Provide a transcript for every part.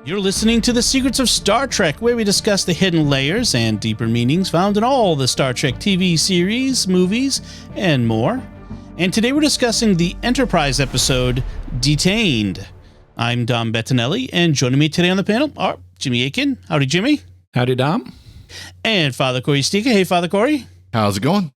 You're listening to The Secrets of Star Trek, where we discuss the hidden layers and deeper meanings found in all the Star Trek TV series, movies, and more. And today we're discussing the Enterprise episode, Detained. I'm Dom Bettinelli, and joining me today on the panel are Jimmy Akin. Howdy, Jimmy. Howdy, Dom. And Father Cory Sticha. Hey, Father Cory. How's it going?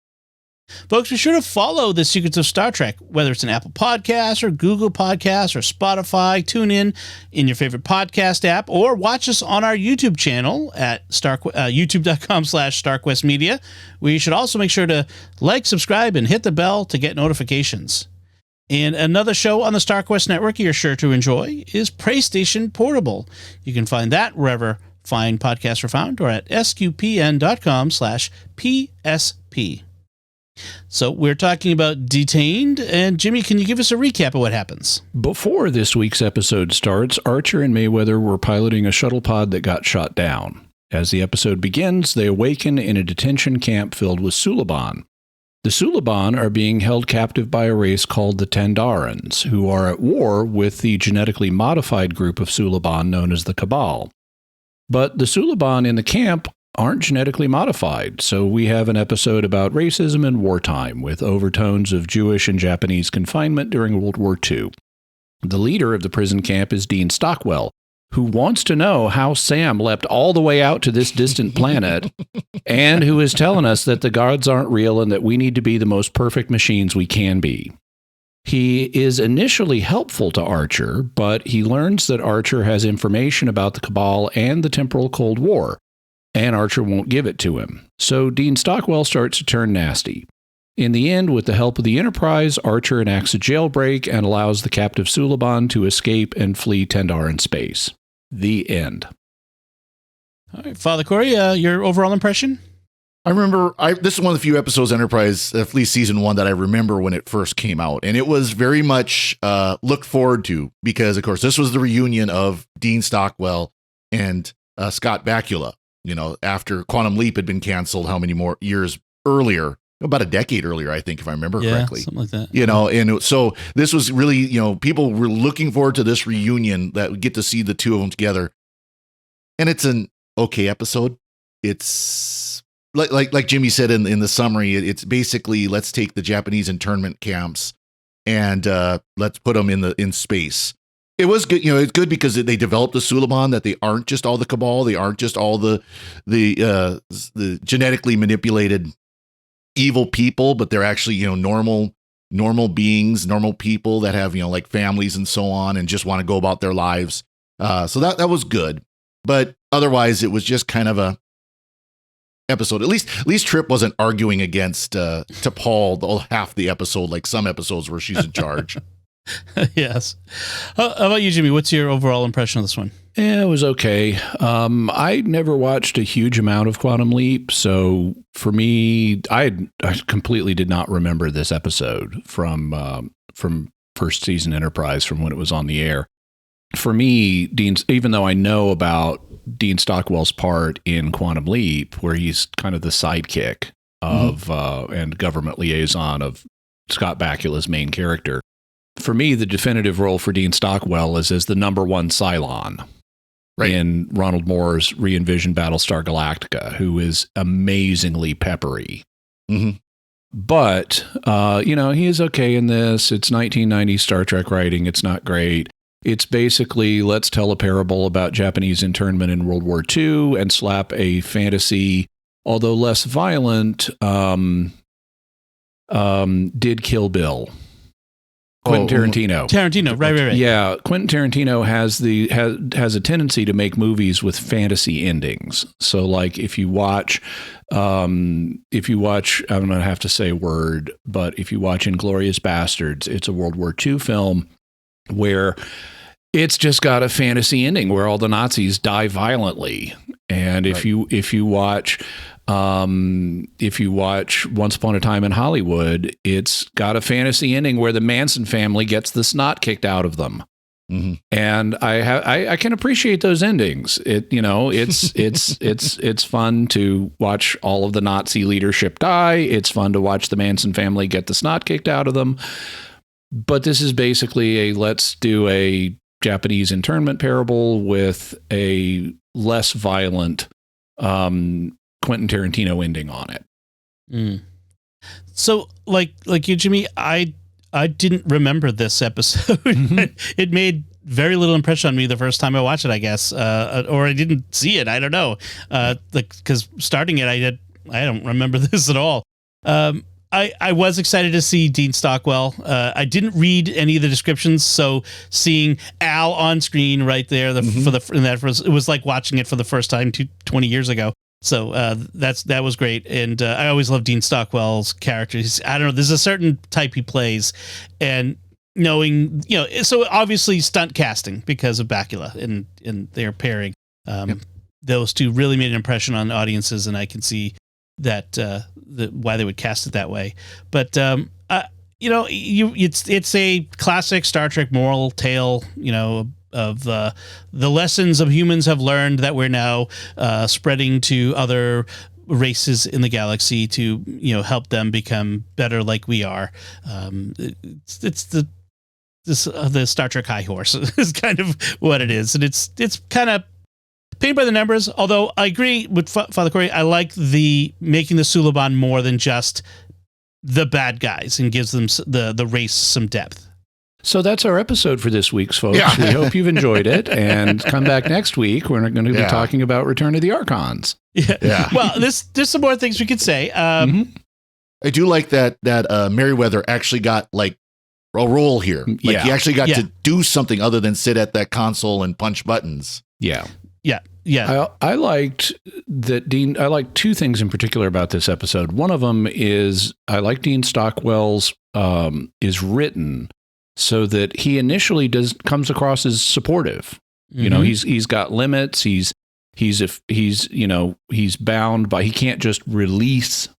Folks, be sure to follow The Secrets of Star Trek, whether it's an Apple Podcast or Google Podcast or Spotify. Tune in your favorite podcast app, or watch us on our YouTube channel at youtube.com/StarQuestMedia, where you should also make sure to like, subscribe, and hit the bell to get notifications. And another show on the StarQuest Network you're sure to enjoy is PlayStation Portable. You can find that wherever fine podcasts are found, or at sqpn.com/PSP. So we're talking about Detained, and Jimmy, can you give us a recap of what happens? Before this week's episode starts, Archer and Mayweather were piloting a shuttle pod that got shot down. As the episode begins, they awaken in a detention camp filled with Suluban. The Suluban are being held captive by a race called the Tandarans, who are at war with the genetically modified group of Suluban known as the Cabal. But the Suluban in the camp aren't genetically modified, so we have an episode about racism and wartime with overtones of Jewish and Japanese confinement during World War II. The leader of the prison camp is Dean Stockwell, who wants to know how Sam leapt all the way out to this distant planet, and who is telling us that the gods aren't real and that we need to be the most perfect machines we can be. He is initially helpful to Archer, but he learns that Archer has information about the Cabal and the Temporal Cold War, and Archer won't give it to him. So Dean Stockwell starts to turn nasty. In the end, with the help of the Enterprise, Archer enacts a jailbreak and allows the captive Suluban to escape and flee Tandaran space. The end. All right, Father Cory, your overall impression? I remember, this is one of the few episodes of Enterprise, at least season 1, that I remember when it first came out. And it was very much looked forward to because, of course, this was the reunion of Dean Stockwell and Scott Bakula. You know, after Quantum Leap had been canceled, how many more years earlier? About a decade earlier, I think, if I remember correctly. Something like that. You know, and so this was really, you know, people were looking forward to this reunion that would get to see the two of them together. And it's an okay episode. It's like Jimmy said in the summary, it's basically, let's take the Japanese internment camps and let's put them in space. It was good, you know. It's good because they developed the Suluban, that they aren't just all the Cabal, they aren't just all the genetically manipulated evil people, but they're actually, you know, normal beings, normal people that have, you know, like families and so on, and just want to go about their lives. So that was good, but otherwise it was just kind of a episode. At least Trip wasn't arguing against T'Pol half the episode, like some episodes where she's in charge. Yes. How about you, Jimmy? What's your overall impression of this one? Yeah, it was okay. I never watched a huge amount of Quantum Leap, so for me, I completely did not remember this episode from first season Enterprise, from when it was on the air. For me, even though I know about Dean Stockwell's part in Quantum Leap, where he's kind of the sidekick of and government liaison of Scott Bakula's main character, for me, the definitive role for Dean Stockwell is as the number one Cylon in Ronald Moore's re-envisioned Battlestar Galactica, who is amazingly peppery. Mm-hmm. But, you know, he is okay in this. It's 1990s Star Trek writing. It's not great. It's basically, let's tell a parable about Japanese internment in World War II and slap a fantasy, although less violent, did Kill Bill. Quentin Tarantino. Right. Yeah, Quentin Tarantino has a tendency to make movies with fantasy endings. So, like, if you watch, I'm gonna have to say word, but if you watch Inglourious Bastards, it's a World War II film where it's just got a fantasy ending where all the Nazis die violently. And if you watch Once Upon a Time in Hollywood, it's got a fantasy ending where the Manson family gets the snot kicked out of them. Mm-hmm. And I can appreciate those endings. It's fun to watch all of the Nazi leadership die. It's fun to watch the Manson family get the snot kicked out of them. But this is basically let's do a Japanese internment parable with a less violent Quentin Tarantino ending on it. Mm. So, like you, Jimmy, I didn't remember this episode. It made very little impression on me the first time I watched it, I guess, or I didn't see it. I don't know, because starting it, I don't remember this at all. I was excited to see Dean Stockwell. I didn't read any of the descriptions, so seeing Al on screen right there it was like watching it for the first time 20 years ago. So that was great, and I always love Dean Stockwell's character. I don't know, there's a certain type he plays, and knowing, so obviously stunt casting because of Bakula and their pairing. Those two really made an impression on audiences, and I can see that why they would cast it that way. But it's a classic Star Trek moral tale, of the lessons of humans have learned that we're now spreading to other races in the galaxy to help them become better like we are. It's the Star Trek high horse is kind of what it is, and it's kind of paint by the numbers. Although I agree with Father Cory, I like the making the Suluban more than just the bad guys and gives them the race some depth. So that's our episode for this week's, folks. Yeah. We hope you've enjoyed it, and come back next week. We're going to be talking about Return of the Archons. Yeah. Well, there's some more things we could say. I do like that Merriweather actually got like a role here. Like he actually got to do something other than sit at that console and punch buttons. Yeah. Yeah. I liked that Dean. I liked two things in particular about this episode. One of them is I like Dean Stockwell's is written so that he initially comes across as supportive. He's got limits. He's bound by, he can't just release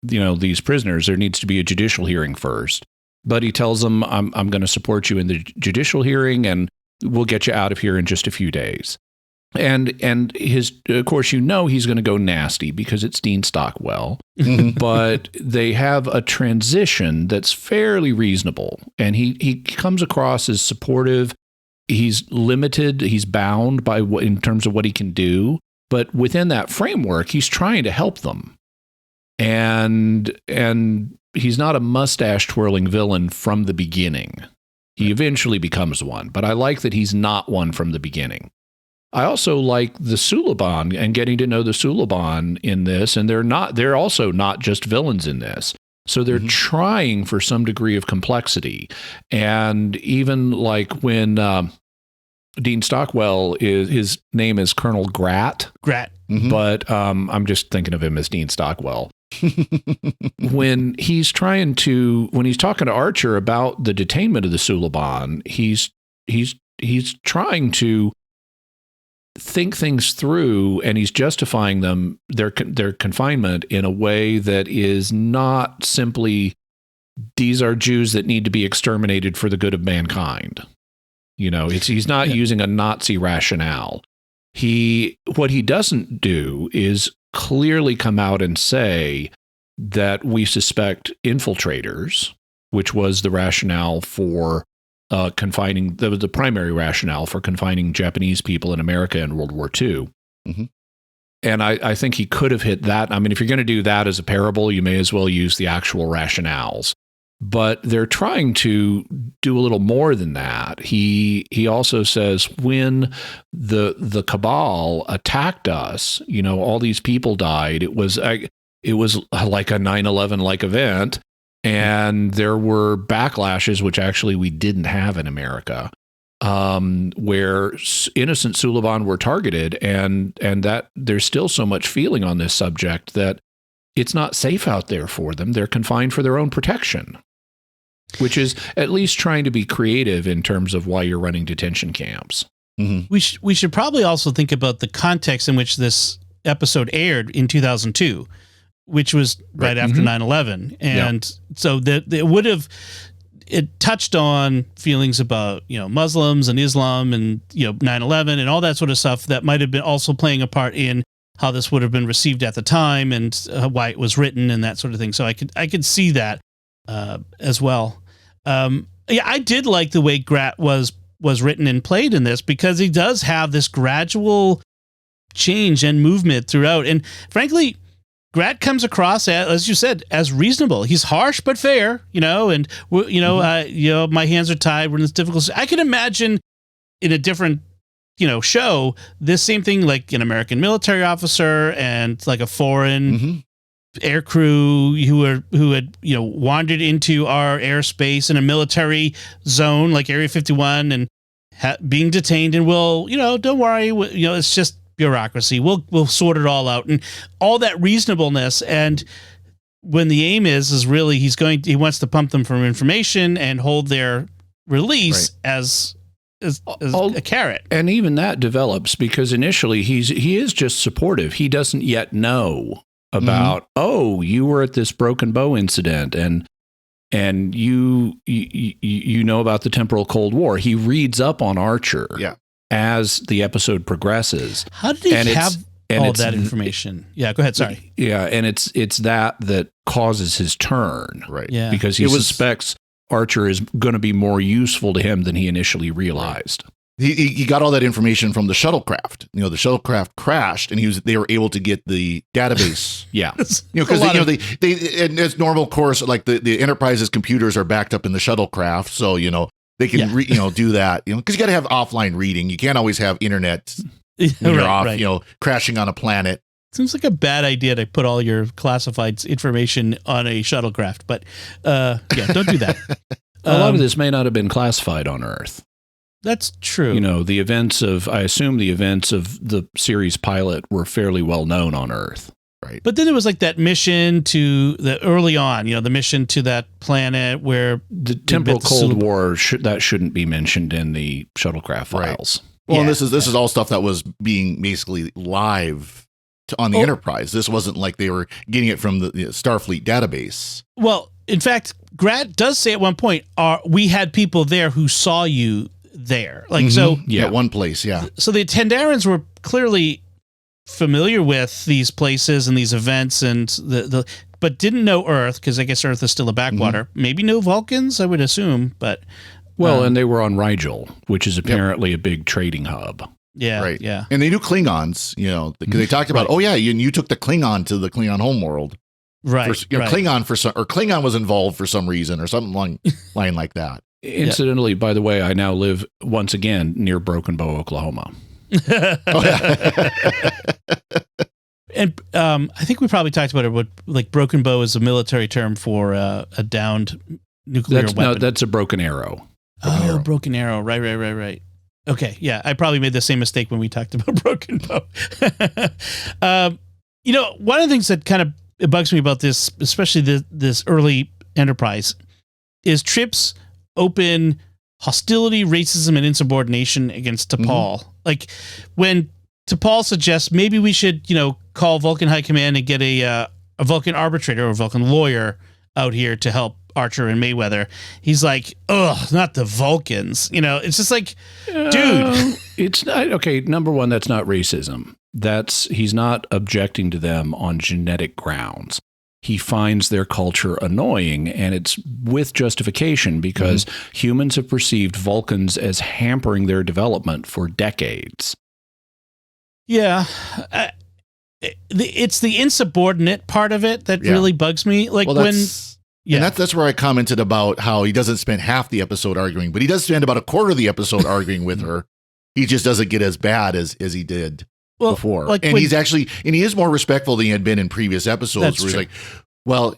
these prisoners. There needs to be a judicial hearing first. But he tells them, I'm going to support you in the judicial hearing, and we'll get you out of here in just a few days. And his, of course, he's going to go nasty because it's Dean Stockwell, but they have a transition that's fairly reasonable. And he comes across as supportive. He's limited. He's bound by in terms of what he can do. But within that framework, he's trying to help them. And he's not a mustache twirling villain from the beginning. He eventually becomes one, but I like that he's not one from the beginning. I also like the Suluban and getting to know the Suluban in this, and they're also not just villains in this. So they're trying for some degree of complexity. And even like when Dean Stockwell his name is Colonel Grat, but I'm just thinking of him as Dean Stockwell. when he's talking to Archer about the detainment of the Suluban, he's trying to think things through, and he's justifying their confinement in a way that is not simply these are Jews that need to be exterminated for the good of mankind. He's not using a Nazi rationale. What he doesn't do is clearly come out and say that we suspect infiltrators, which was the rationale for confining, that was the primary rationale for confining Japanese people in America in World War II. And I think he could have hit that. I mean, if you're going to do that as a parable, you may as well use the actual rationales. But they're trying to do a little more than that. He also says when the Cabal attacked us, all these people died. It was like a 9/11 like event. And there were backlashes, which actually we didn't have in America, where innocent Suluban were targeted, and that there's still so much feeling on this subject that it's not safe out there for them. They're confined for their own protection, which is at least trying to be creative in terms of why you're running detention camps. We should probably also think about the context in which this episode aired in 2002. Which was right after 9/11. And so it touched on feelings about, Muslims and Islam and, 9/11 and all that sort of stuff that might have been also playing a part in how this would have been received at the time and why it was written and that sort of thing. So I could see that as well. I did like the way Grat was was written and played in this, because he does have this gradual change and movement throughout. And frankly, Grat comes across, as you said, as reasonable. He's harsh but fair, and my hands are tied. We're in this difficult. I can imagine in a different, show, this same thing, like an American military officer and like a foreign air crew who had wandered into our airspace in a military zone like Area 51 and being detained, and don't worry, it's just bureaucracy. We'll sort it all out, and all that reasonableness. And when the aim is really he wants to pump them for information and hold their release as a carrot. And even that develops, because initially he is just supportive. He doesn't yet know about, you were at this broken bow incident, and you know about the Temporal Cold War. He reads up on Archer as the episode progresses. How did he have all that information? Yeah, go ahead. Sorry. Yeah, and it's that causes his turn, right? Yeah, because he suspects Archer is going to be more useful to him than he initially realized. He got all that information from the shuttlecraft. The shuttlecraft crashed, and they were able to get the database. Because they and it's normal course, like the Enterprise's computers are backed up in the shuttlecraft, so they can do that. Because you got to have offline reading. You can't always have internet when you're off. Crashing on a planet. Seems like a bad idea to put all your classified information on a shuttlecraft, but don't do that. A lot of this may not have been classified on Earth. That's true. I assume the events of the series pilot were fairly well known on Earth. Right. But then there was like that mission early on, the mission to that planet where the Temporal Cold War, that shouldn't be mentioned in the shuttlecraft files. Well, and this is all stuff that was being basically live on the Enterprise. This wasn't like they were getting it from the Starfleet database. Well, in fact, Grat does say at one point, we had people there who saw you there. At one place, So the Tendarans were clearly familiar with these places and these events, and but didn't know Earth, because I guess Earth is still a backwater. Maybe no Vulcans, I would assume, but and they were on Rigel, which is apparently a big trading hub. Yeah, right. Yeah, and they knew Klingons. Because they talked about, you took the Klingon to the Klingon homeworld. Right. Klingon was involved for some reason or something line like that. Incidentally, by the way, I now live once again near Broken Bow, Oklahoma. And I think we probably talked about it, but like Broken Bow is a military term for a downed nuclear weapon. No, that's a broken arrow. Broken arrow. Right. Okay, yeah, I probably made the same mistake when we talked about Broken Bow. One of the things that kind of bugs me about this, especially this early Enterprise, is Trip's open hostility, racism, and insubordination against T'Pol. Like when T'Pol suggests maybe we should, call Vulcan High Command and get a Vulcan arbitrator or a Vulcan lawyer out here to help Archer and Mayweather. He's like, ugh, not the Vulcans. It's just like, dude. It's not, okay, number one, that's not racism. He's not objecting to them on genetic grounds. He finds their culture annoying, and it's with justification, because humans have perceived Vulcans as hampering their development for decades. Yeah. It's the insubordinate part of it that really bugs me. Like and that's where I commented about how he doesn't spend half the episode arguing, but he does spend about a quarter of the episode arguing with her. He just doesn't get as bad as he did before. And he is more respectful than he had been in previous episodes, where he's like, well,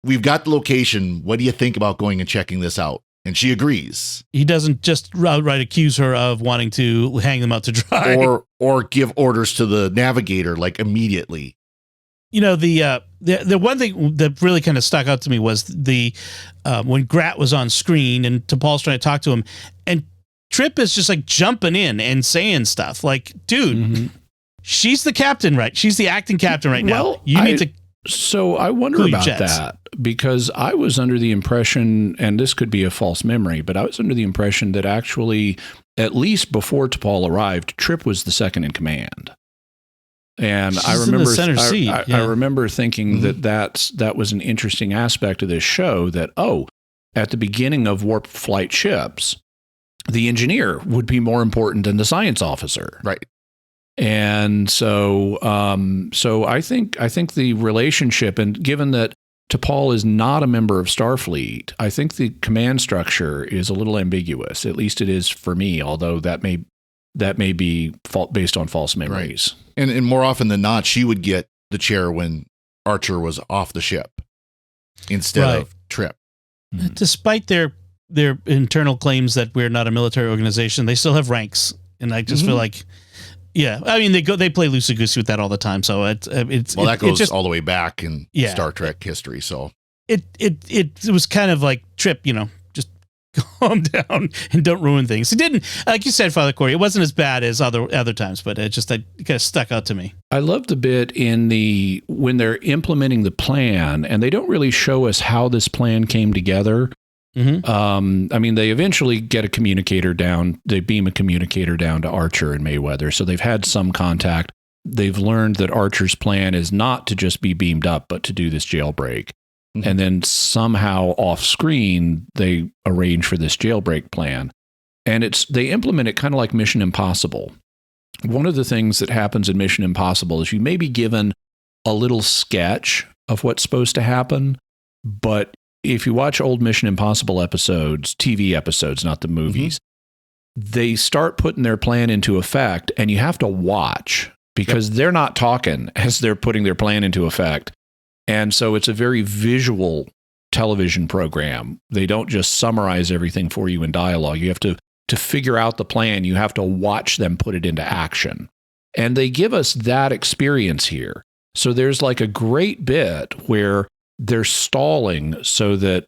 we've got the location. What do you think about going and checking this out? And she agrees. He doesn't just outright accuse her of wanting to hang them out to dry. Or give orders to the navigator, like immediately. The one thing that really kind of stuck out to me was when Grat was on screen and T'Pol's trying to talk to him, and Trip is just like jumping in and saying stuff like, dude, she's the captain, right? She's the acting captain right now. You need to. So I wonder about that, because I was under the impression, and this could be a false memory, but I was under the impression that actually, at least before T'Pol arrived, Trip was the second in command. And I remember thinking that was an interesting aspect of this show, that, at the beginning of Warp Flight ships, the engineer would be more important than the science officer. Right. And so I think the relationship, and given that T'Pol is not a member of Starfleet, I think the command structure is a little ambiguous. At least it is for me, although that may be based on false memories. Right. And more often than not, she would get the chair when Archer was off the ship instead of Trip. Despite their internal claims that we're not a military organization, they still have ranks, and I just feel like, yeah, I mean they play loosey goosey with that all the time. So that goes all the way back in Star Trek history. So it was kind of like Trip, just calm down and don't ruin things. It didn't, like you said, Father Cory, it wasn't as bad as other times, but it kind of stuck out to me. I love the bit when they're implementing the plan, and they don't really show us how this plan came together. I mean, they eventually get a communicator down. They beam a communicator down to Archer and Mayweather. So they've had some contact. They've learned that Archer's plan is not to just be beamed up, but to do this jailbreak. And then somehow off screen, they arrange for this jailbreak plan. And they implement it kind of like Mission Impossible. One of the things that happens in Mission Impossible is you may be given a little sketch of what's supposed to happen, but if you watch old Mission Impossible episodes, TV episodes, not the movies, they start putting their plan into effect, and you have to watch because they're not talking as they're putting their plan into effect. And so it's a very visual television program. They don't just summarize everything for you in dialogue. You have to figure out the plan. You have to watch them put it into action. And they give us that experience here. So there's like a great bit where they're stalling so that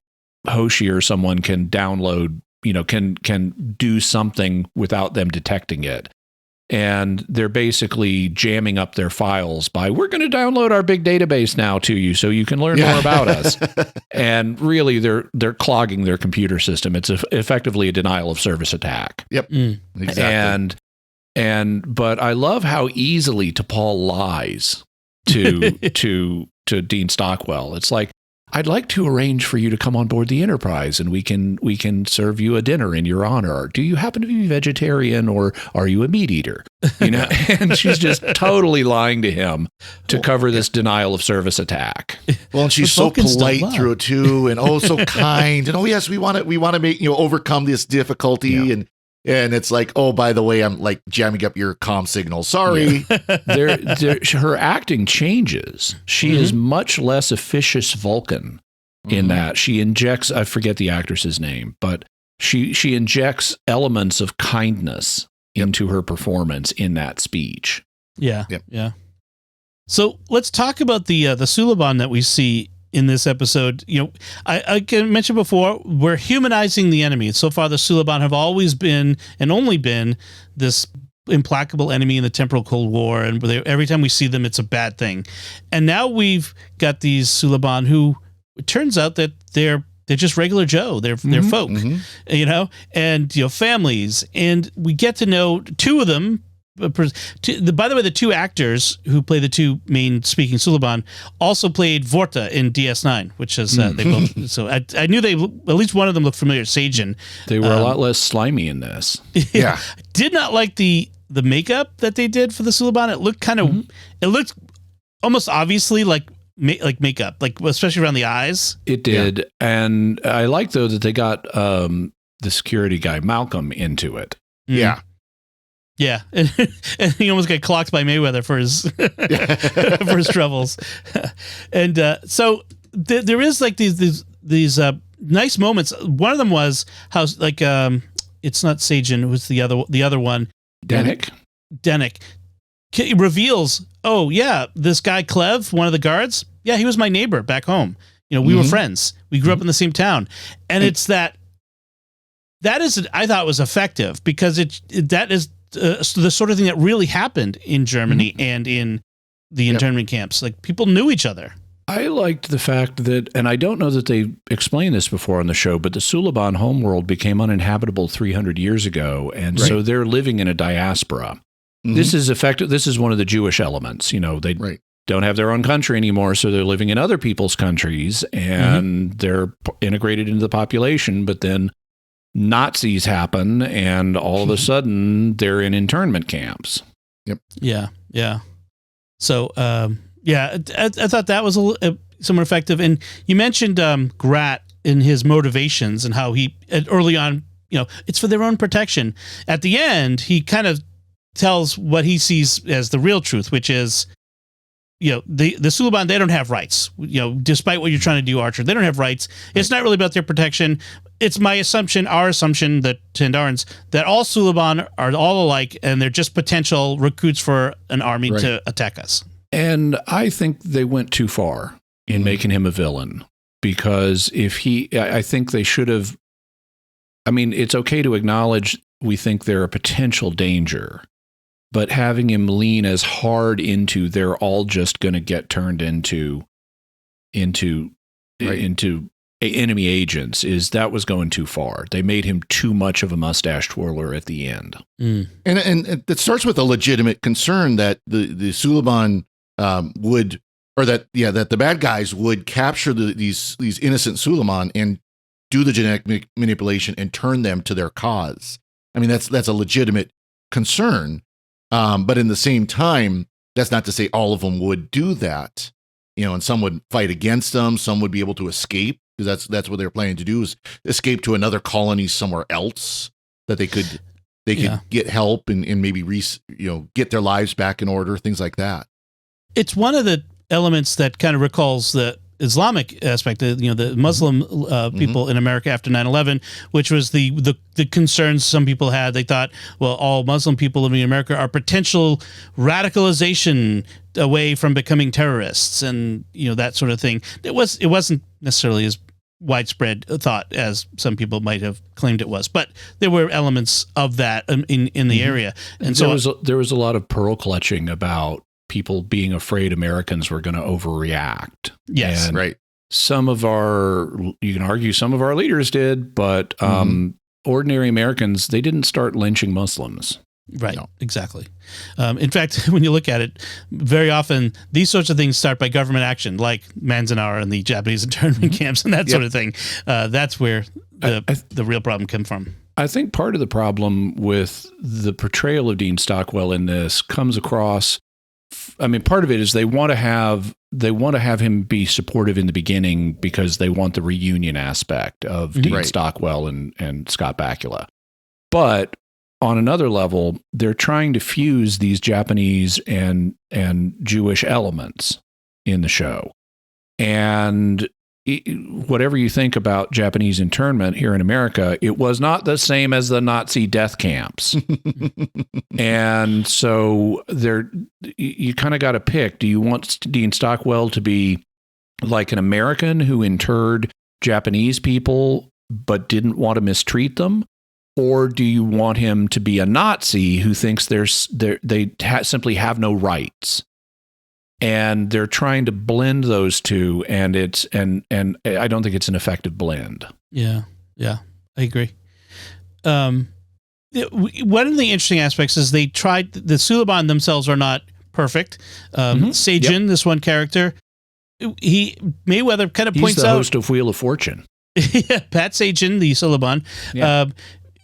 Hoshi or someone can download, can do something without them detecting it. And they're basically jamming up their files by, we're going to download our big database now to you so you can learn more about us. And really, they're clogging their computer system. It's effectively a denial of service attack. Yep, exactly. But I love how easily T'Pol lies to Dean Stockwell. It's like, I'd like to arrange for you to come on board the Enterprise, and we can serve you a dinner in your honor. Do you happen to be vegetarian, or are you a meat eater? And she's just totally lying to him to cover this denial of service attack. Well, and she's so polite through it too, and so kind, and yes, we want to make overcome this difficulty, and it's like, oh, by the way, I'm like jamming up your comm signal. Sorry. Her acting changes. She is much less officious Vulcan in that. She injects, I forget the actress's name, but she injects elements of kindness into her performance in that speech. Yeah. So let's talk about the Suluban that we see in this episode. I mentioned before, we're humanizing the enemy. So far, the Suluban have always been and only been this implacable enemy in the Temporal Cold War, and every time we see them, it's a bad thing. And now we've got these Suluban who, it turns out that they're just regular Joe. They're folk, and families, and we get to know two of them. By the way, the two actors who play the two main speaking Suluban also played Vorta in DS9, which is they both. So I knew at least one of them looked familiar. Sajin. They were a lot less slimy in this. Yeah, did not like the makeup that they did for the Suluban. It looked it looked almost obviously like makeup, like especially around the eyes. It did, and I like though that they got the security guy Malcolm into it. Yeah. Yeah, and he almost got clocked by Mayweather for his for his troubles, and so there is like these nice moments. One of them was how it's not Sajin, it was the other one, Dennick. He reveals, oh yeah, this guy Clev, one of the guards, yeah, he was my neighbor back home. We were friends. We grew up in the same town, and it's that is I thought was effective because that is. The sort of thing that really happened in Germany and in the internment camps. Like, people knew each other. I liked the fact that, and I don't know that they explained this before on the show, but the Suluban homeworld became uninhabitable 300 years ago, and so they're living in a diaspora. This is effective. This is one of the Jewish elements. They don't have their own country anymore, so they're living in other people's countries, and they're integrated into the population, but then Nazis happen, and all of a sudden they're in internment camps. Yep. Yeah. So, I thought that was somewhat effective. And you mentioned Grat in his motivations and how he early on, it's for their own protection. At the end, he kind of tells what he sees as the real truth, which is, the Suluban, they don't have rights. Despite what you're trying to do, Archer, they don't have rights. It's not really about their protection. It's our assumption that Tendarans, that all Suluban are all alike, and they're just potential recruits for an army to attack us. And I think they went too far in making him a villain, because I think they should have. I mean, it's okay to acknowledge we think they're a potential danger, but having him lean as hard into they're all just going to get turned into enemy agents that was going too far. They made him too much of a mustache twirler at the end. And it starts with a legitimate concern that the Suluban that the bad guys would capture these innocent Suluban and do the genetic manipulation and turn them to their cause. I mean, that's a legitimate concern. But in the same time, that's not to say all of them would do that, and some would fight against them. Some would be able to escape, because that's what they're planning to do, is escape to another colony somewhere else that they could get help and maybe get their lives back in order, things like that. It's one of the elements that kind of recalls the Islamic aspect, the Muslim people in America after 9/11, which was the concerns some people had. They thought, well, all Muslim people living in America are potential radicalization away from becoming terrorists, and that sort of thing. It wasn't necessarily as widespread thought as some people might have claimed it was, but there were elements of that in the area, and so there was a lot of pearl clutching about people being afraid Americans were going to overreact. Yes, and right. You can argue some of our leaders did, but ordinary Americans, they didn't start lynching Muslims. Right, no. Exactly. In fact, when you look at it, very often these sorts of things start by government action, like Manzanar and the Japanese internment camps and that sort of thing. That's where the real problem comes from. I think part of the problem with the portrayal of Dean Stockwell in this comes across. I mean, part of it is they want to have him be supportive in the beginning because they want the reunion aspect of Dean Stockwell and Scott Bakula. But on another level, they're trying to fuse these Japanese and Jewish elements in the show. And whatever you think about Japanese internment here in America, it was not the same as the Nazi death camps. And so you kind of got to pick. Do you want Dean Stockwell to be like an American who interred Japanese people but didn't want to mistreat them? Or do you want him to be a Nazi who thinks they simply have no rights? And they're trying to blend those two, and I don't think it's an effective blend. Yeah, I agree. One of the interesting aspects is the Suluban themselves are not perfect. Seijin, this one character, Mayweather kind of points out. He's the host of Wheel of Fortune. Pat Seijin, the Suluban,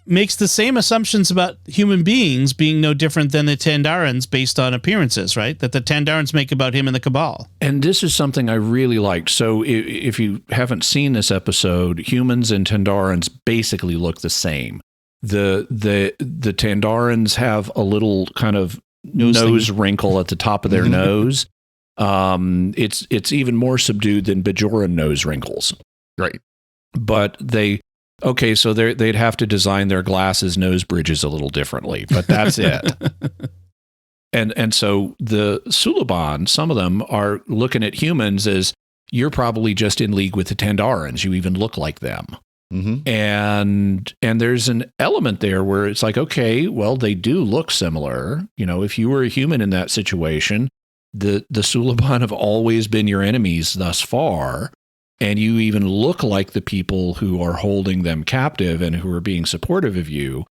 makes the same assumptions about human beings being no different than the Tendarans based on appearances, right? That the Tendarans make about him and the Cabal. And this is something I really liked. So if you haven't seen this episode, humans and Tendarans basically look the same. The Tendarans have a little kind of nose wrinkle at the top of their nose. It's even more subdued than Bajoran nose wrinkles. Right. But so they'd have to design their glasses nose bridges a little differently, but that's it. And so the Suluban, some of them are looking at humans as you're probably just in league with the Tendarans. You even look like them. Mm-hmm. And there's an element there where it's like, okay, well, they do look similar. If you were a human in that situation, the Suluban have always been your enemies thus far. And you even look like the people who are holding them captive and who are being supportive of you,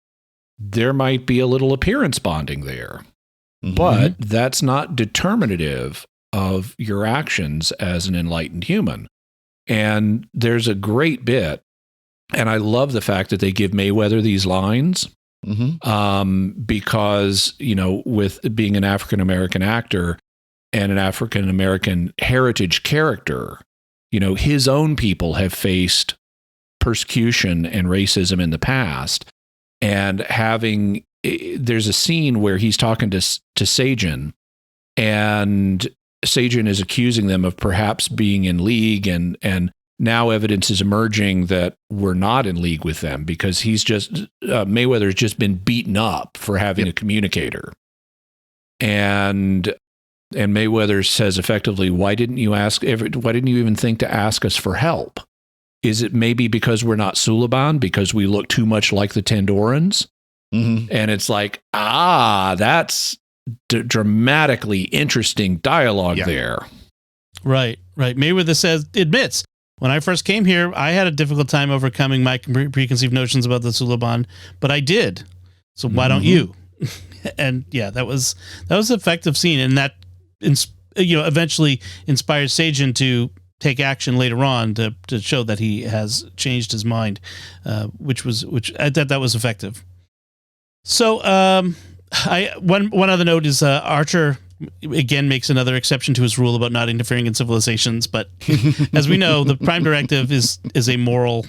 there might be a little appearance bonding there. Mm-hmm. But that's not determinative of your actions as an enlightened human. And there's a great bit And I love the fact that they give Mayweather these lines because, with being an African-American actor and an African-American heritage character, his own people have faced persecution and racism in the past. And there's a scene where he's talking to Sajin, and Sajin is accusing them of perhaps being in league, and now evidence is emerging that we're not in league with them because Mayweather's just been beaten up for having a communicator. And Mayweather says effectively, why didn't you even think to ask us for help? Is it maybe because we're not Suluban, because we look too much like the Tandorans? And it's like, that's dramatically interesting dialogue there. Right. Mayweather admits, when I first came here, I had a difficult time overcoming my preconceived notions about the Suluban, but I did. So why don't you? And that was an effective scene, and that eventually inspires Sajin to take action later on to show that he has changed his mind, which I thought that was effective. So one other note is Archer again makes another exception to his rule about not interfering in civilizations, but as we know, the Prime Directive is a moral.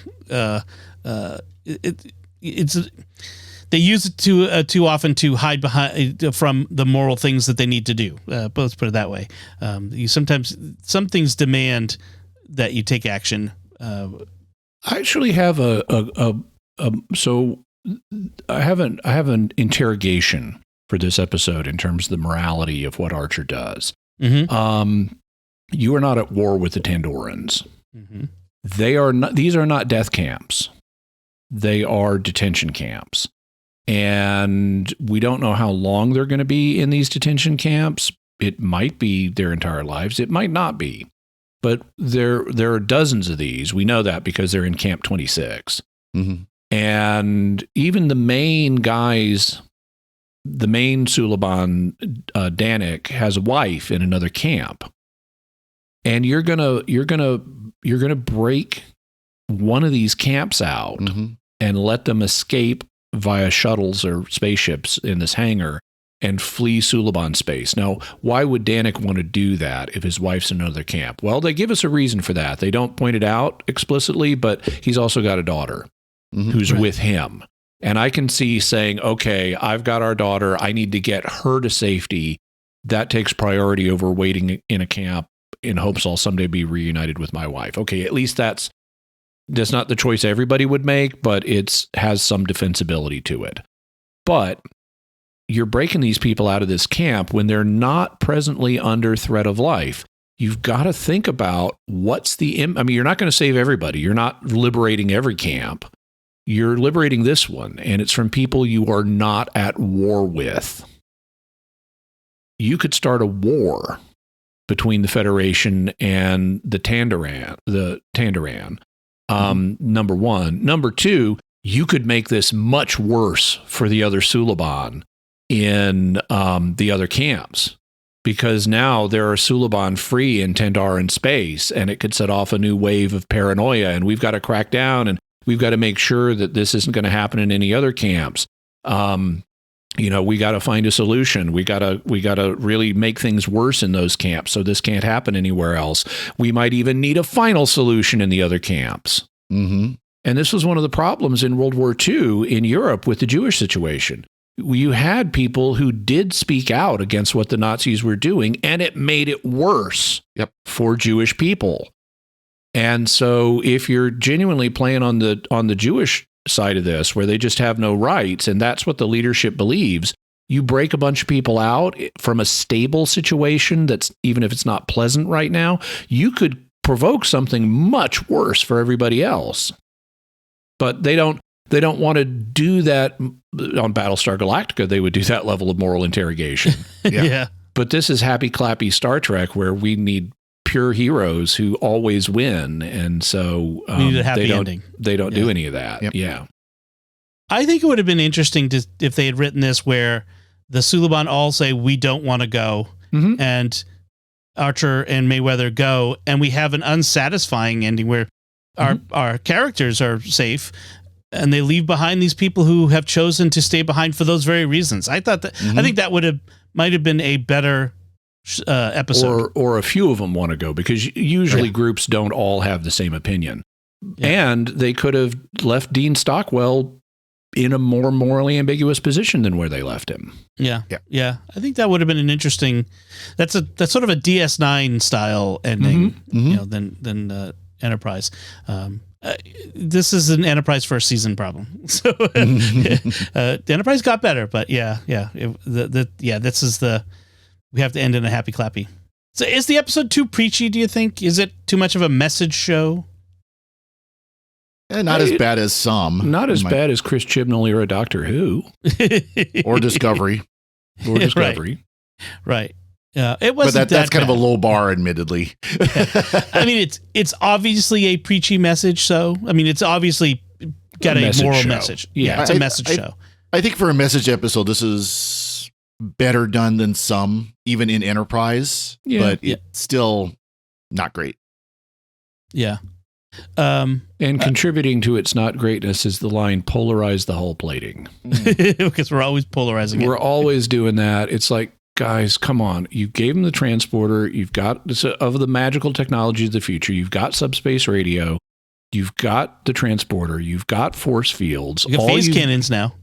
They use it too often to hide behind from the moral things that they need to do. But let's put it that way. Some things demand that you take action. I actually have I have an interrogation for this episode in terms of the morality of what Archer does. You are not at war with the Tandorans. They are not. These are not death camps. They are detention camps. And we don't know how long they're going to be in these detention camps. It might be their entire lives. It might not be. But there are dozens of these. We know that because they're in Camp 26. And even the main guys, the main Suluban, Danik, has a wife in another camp. And you're gonna break one of these camps out and let them escape via shuttles or spaceships in this hangar and flee Suluban space. Now, why would Danik want to do that if his wife's in another camp? Well, they give us a reason for that. They don't point it out explicitly, but he's also got a daughter who's with him. And I can see saying, okay, I've got our daughter. I need to get her to safety. That takes priority over waiting in a camp in hopes I'll someday be reunited with my wife. Okay, at least that's not the choice everybody would make, but it has some defensibility to it. But you're breaking these people out of this camp when they're not presently under threat of life. You've got to think about you're not going to save everybody. You're not liberating every camp. You're liberating this one, and it's from people you are not at war with. You could start a war between the Federation and the Tandoran. Number one. Number two, you could make this much worse for the other Suluban in the other camps, because now there are Suluban free in Tandaran space, and it could set off a new wave of paranoia, and we've got to crack down, and we've got to make sure that this isn't going to happen in any other camps. We got to find a solution. We got to really make things worse in those camps so this can't happen anywhere else. We might even need a final solution in the other camps. And this was one of the problems in World War II in Europe with the Jewish situation. You had people who did speak out against what the Nazis were doing, and it made it worse for Jewish people. And so if you're genuinely playing on the Jewish side of this, where they just have no rights, and that's what the leadership believes, you break a bunch of people out from a stable situation that's, even if it's not pleasant right now, you could provoke something much worse for everybody else. But they don't want to do that. On Battlestar Galactica, they would do that level of moral interrogation. But this is happy clappy Star Trek, where we need pure heroes who always win, and so we need a happy ending. They don't do any of that. I think it would have been interesting if they had written this where the Suluban all say we don't want to go, and Archer and Mayweather go, and we have an unsatisfying ending where our characters are safe, and they leave behind these people who have chosen to stay behind for those very reasons. I thought that I think that might have been a better episode, or a few of them want to go, because usually groups don't all have the same opinion, and they could have left Dean Stockwell in a more morally ambiguous position than where they left him. Yeah. I think that would have been an interesting. That's sort of a DS9 style ending, than Enterprise. This is an Enterprise first season problem. So the Enterprise got better, but this is we have to end in a happy clappy. So is the episode too preachy, do you think? Is it too much of a message show? Not as bad as some. Not as bad as Chris Chibnall era Doctor Who. Or Discovery. Right. It wasn't but that's kind of a low bar, admittedly. I mean, it's obviously a preachy message. So, I mean, it's obviously got a moral message. Yeah, it's a message show. I think for a message episode, this is better done than some, even in Enterprise. But it's still not great. Yeah. And contributing to its not greatness is the line, polarize the hull plating. Because we're always polarizing it. We're always doing that. It's like, guys, come on. You gave them the transporter. You've got of the magical technology of the future. You've got subspace radio. You've got the transporter. You've got force fields. You've got phase cannons now.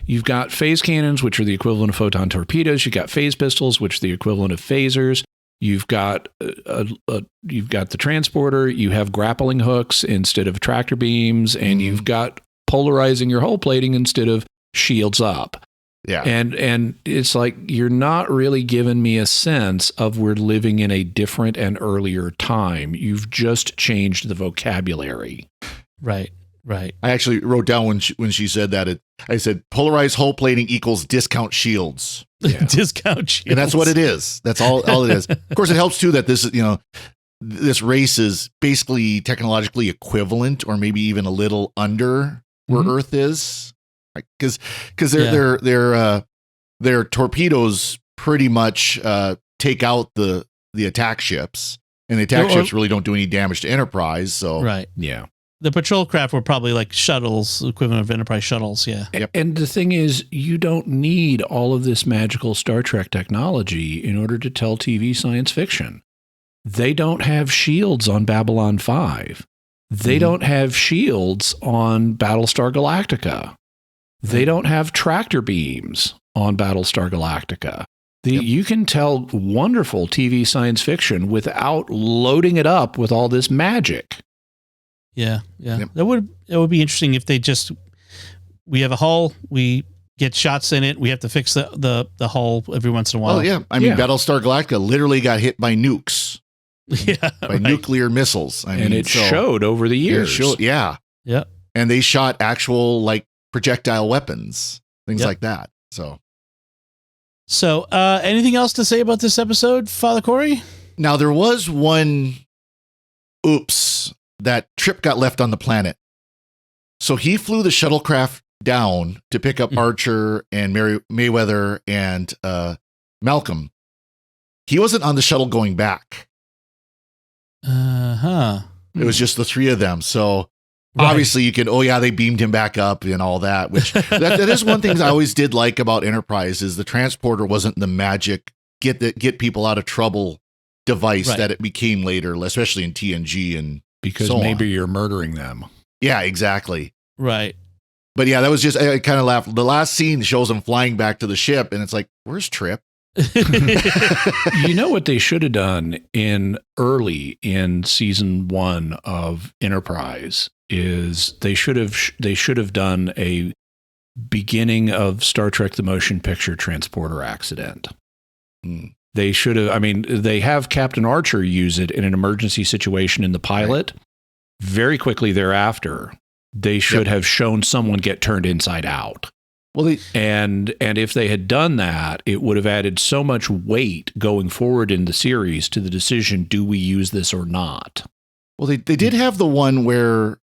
You've got phase cannons, which are the equivalent of photon torpedoes. You've got phase pistols, which are the equivalent of phasers. You've got the transporter. You have grappling hooks instead of tractor beams, and you've got polarizing your hull plating instead of shields up. Yeah, and it's like you're not really giving me a sense of we're living in a different and earlier time. You've just changed the vocabulary. Right. I actually wrote down when she said that. I said polarized hull plating equals discount shields. Yeah. Discount shields, and that's what it is. That's all it is. Of course, it helps too that this this race is basically technologically equivalent, or maybe even a little under where Earth is, because their torpedoes pretty much take out the attack ships, and the attack ships really don't do any damage to Enterprise. So the patrol craft were probably like shuttles, equivalent of Enterprise shuttles. Yeah. Yep. And the thing is, you don't need all of this magical Star Trek technology in order to tell TV science fiction. They don't have shields on Babylon 5. They don't have shields on Battlestar Galactica. They don't have tractor beams on Battlestar Galactica. You can tell wonderful TV science fiction without loading it up with all this magic. Yeah. Yep. That would be interesting if we have a hull, we get shots in it, we have to fix the hull every once in a while. Oh yeah, I mean Battlestar Galactica literally got hit by nukes, by nuclear missiles. It showed over the years. Yeah. And they shot actual like projectile weapons, things like that. So anything else to say about this episode, Father Cory? Now there was one oops. That Trip got left on the planet. So he flew the shuttlecraft down to pick up Archer and Mayweather and Malcolm. He wasn't on the shuttle going back. It was just the three of them. So obviously you can, they beamed him back up and all that, which that is one thing I always did like about Enterprise is the transporter wasn't the magic get people out of trouble device that it became later, especially in TNG and because maybe you're murdering them. Yeah, exactly. Right. But yeah, that was just, I kind of laughed. The last scene shows him flying back to the ship, and it's like, where's Trip? You know what they should have done early in season 1 of Enterprise is they should have done a beginning of Star Trek the Motion Picture transporter accident. They should have, they have Captain Archer use it in an emergency situation in the pilot. Right. Very quickly thereafter, they should have shown someone get turned inside out. Well, and if they had done that, it would have added so much weight going forward in the series to the decision, do we use this or not? Well, they did have the one where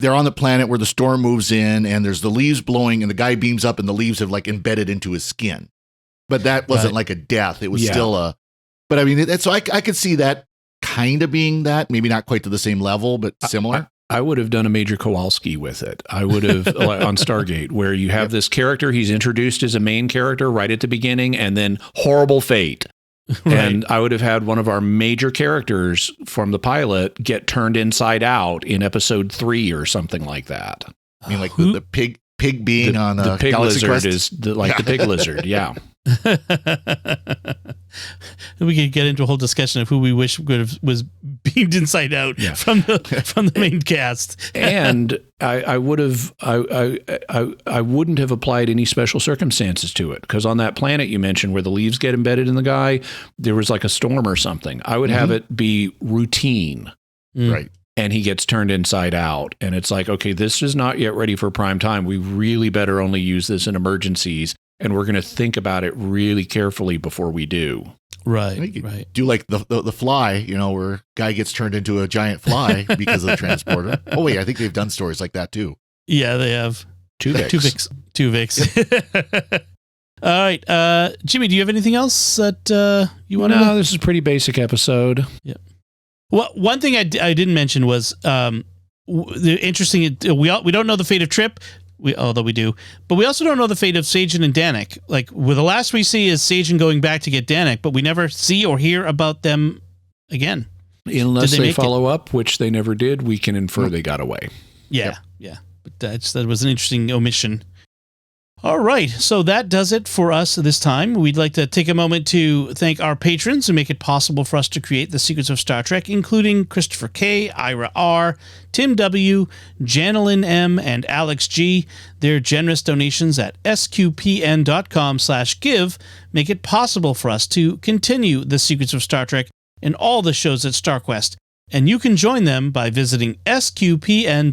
they're on the planet where the storm moves in and there's the leaves blowing and the guy beams up and the leaves have like embedded into his skin. But that wasn't like a death. It was still but so I could see that kind of being that, maybe not quite to the same level, but similar. I would have done a Major Kowalski with it. I would have on Stargate, where you have this character, he's introduced as a main character right at the beginning, and then horrible fate. Right. And I would have had one of our major characters from the pilot get turned inside out in episode 3 or something like that. I mean, like the pig being on the pig Galaxy lizard Quest? is the pig lizard. Yeah. We could get into a whole discussion of who we wish was beamed inside out from the main cast. And I wouldn't have applied any special circumstances to it, because on that planet you mentioned where the leaves get embedded in the guy, there was like a storm or something. I would have it be routine. Right. And he gets turned inside out. And it's like, okay, this is not yet ready for prime time. We really better only use this in emergencies. And we're going to think about it really carefully before we do. Right. Do like the Fly, where guy gets turned into a giant fly because of the transporter. Oh, wait, I think they've done stories like that too. Yeah, they have. Tuvix. All right. Jimmy, do you have anything else that you want to know? No, this is a pretty basic episode. Yeah. Well, one thing I didn't mention was the interesting. We don't know the fate of Trip, although we do, but we also don't know the fate of Sagen and Danik. Like, the last we see is Sagen going back to get Danik, but we never see or hear about them again. Unless they follow up, which they never did, we can infer they got away. Yeah. But that was an interesting omission. All right, so that does it for us this time. We'd like to take a moment to thank our patrons who make it possible for us to create The Secrets of Star Trek, including Christopher K., Ira R., Tim W., Janelyn M., and Alex G. Their generous donations at sqpn.com/give make it possible for us to continue The Secrets of Star Trek and all the shows at StarQuest, and you can join them by visiting sqpn.com/give.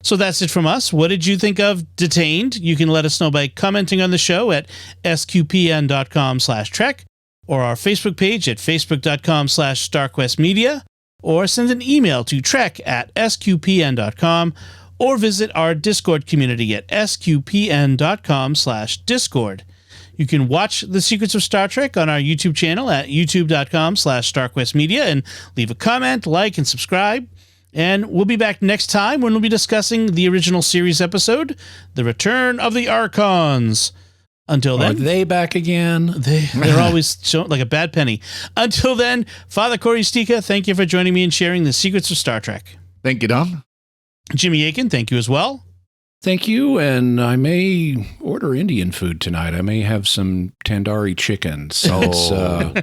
So that's it from us. What did you think of Detained? You can let us know by commenting on the show at sqpn.com/trek, or our Facebook page at facebook.com/StarQuestMedia, or send an email to trek@sqpn.com, or visit our Discord community at sqpn.com/discord. You can watch The Secrets of Star Trek on our YouTube channel at youtube.com/StarQuestMedia and leave a comment, like, and subscribe. And we'll be back next time when we'll be discussing the original series episode, The Return of the Archons. Until then... Are they back again? They're always shown like a bad penny. Until then, Father Cory Sticha, thank you for joining me and sharing the secrets of Star Trek. Thank you, Don. Jimmy Akin, thank you as well. Thank you, and I may order Indian food tonight. I may have some tandoori chicken. So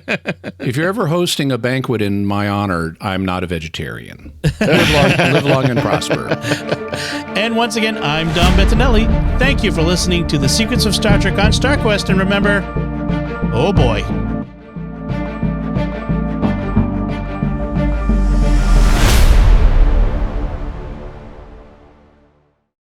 if you're ever hosting a banquet in my honor, I'm not a vegetarian. Live long and prosper. And once again, I'm Don Bettinelli. Thank you for listening to The Secrets of Star Trek on StarQuest, and remember, oh boy,